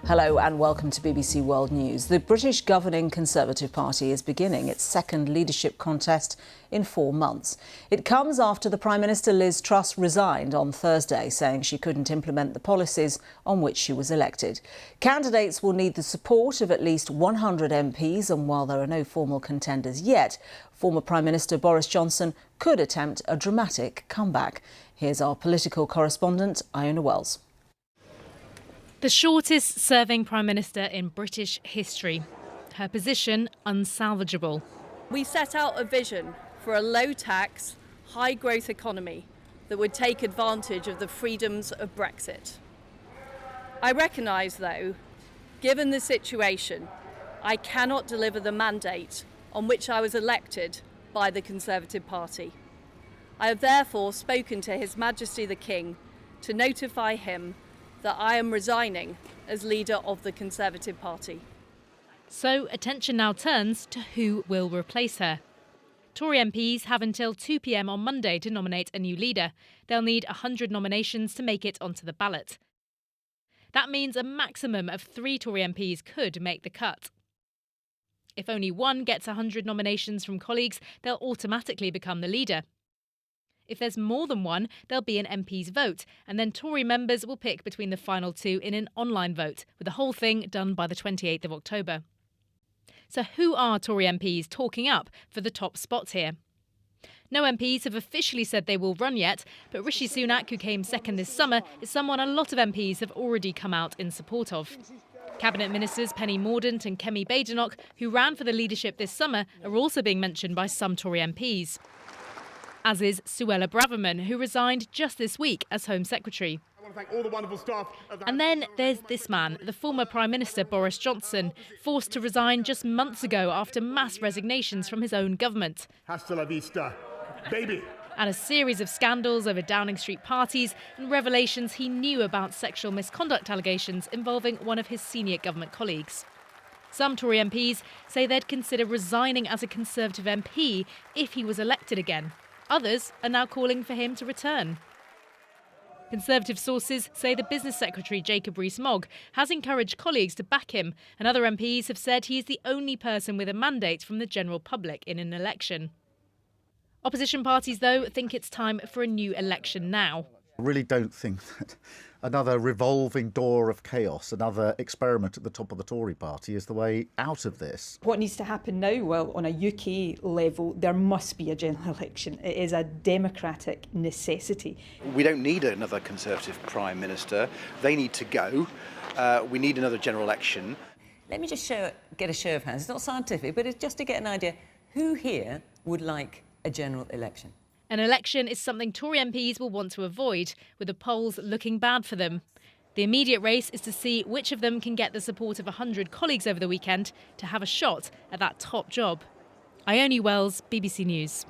Hello and welcome to BBC World News. The British governing Conservative Party is beginning its second leadership contest in 4 months. It comes after the Prime Minister Ms Truss resigned on Thursday, saying she couldn't implement the policies on which she was elected. Candidates will need the support of at least 100 MPs, and while there are no formal contenders yet, former Prime Minister Boris Johnson could attempt a dramatic comeback. Here's our political correspondent, Iona Wells. The shortest serving Prime Minister in British history. Her position unsalvageable. We set out a vision for a low-tax, high-growth economy that would take advantage of the freedoms of Brexit. I recognise, though, given the situation, I cannot deliver the mandate on which I was elected by the Conservative Party. I have therefore spoken to His Majesty the King to notify him that I am resigning as leader of the Conservative Party. So attention now turns to who will replace her. Tory MPs have until 2 p.m. on Monday to nominate a new leader. They'll need 100 nominations to make it onto the ballot. That means a maximum of 3 Tory MPs could make the cut. If only one gets 100 nominations from colleagues, they'll automatically become the leader. If there's more than one, there'll be an MP's vote, and then Tory members will pick between the final 2 in an online vote, with the whole thing done by the 28th of October. So who are Tory MPs talking up for the top spots here? No MPs have officially said they will run yet, but Rishi Sunak, who came second this summer, is someone a lot of MPs have already come out in support of. Cabinet Ministers Penny Mordaunt and Kemi Badenoch, who ran for the leadership this summer, are also being mentioned by some Tory MPs. As is Suella Braverman, who resigned just this week as Home Secretary. I want to thank all the wonderful staff. And then there's this man, the former Prime Minister Boris Johnson, forced to resign just months ago after mass resignations from his own government. Hasta la vista, baby. And a series of scandals over Downing Street parties and revelations he knew about sexual misconduct allegations involving one of his senior government colleagues. Some Tory MPs say they'd consider resigning as a Conservative MP if he was elected again. Others are now calling for him to return. Conservative sources say the Business Secretary, Jacob Rees-Mogg, has encouraged colleagues to back him, and other MPs have said he is the only person with a mandate from the general public in an election. Opposition parties, though, think it's time for a new election now. I really don't think that another revolving door of chaos, another experiment at the top of the Tory party is the way out of this. What needs to happen now? Well, on a UK level, there must be a general election. It is a democratic necessity. We don't need another Conservative Prime Minister. They need to go. We need another general election. Let me just get a show of hands. It's not scientific, but it's just to get an idea. Who here would like a general election? An election is something Tory MPs will want to avoid, with the polls looking bad for them. The immediate race is to see which of them can get the support of 100 colleagues over the weekend to have a shot at that top job. Iona Wells, BBC News.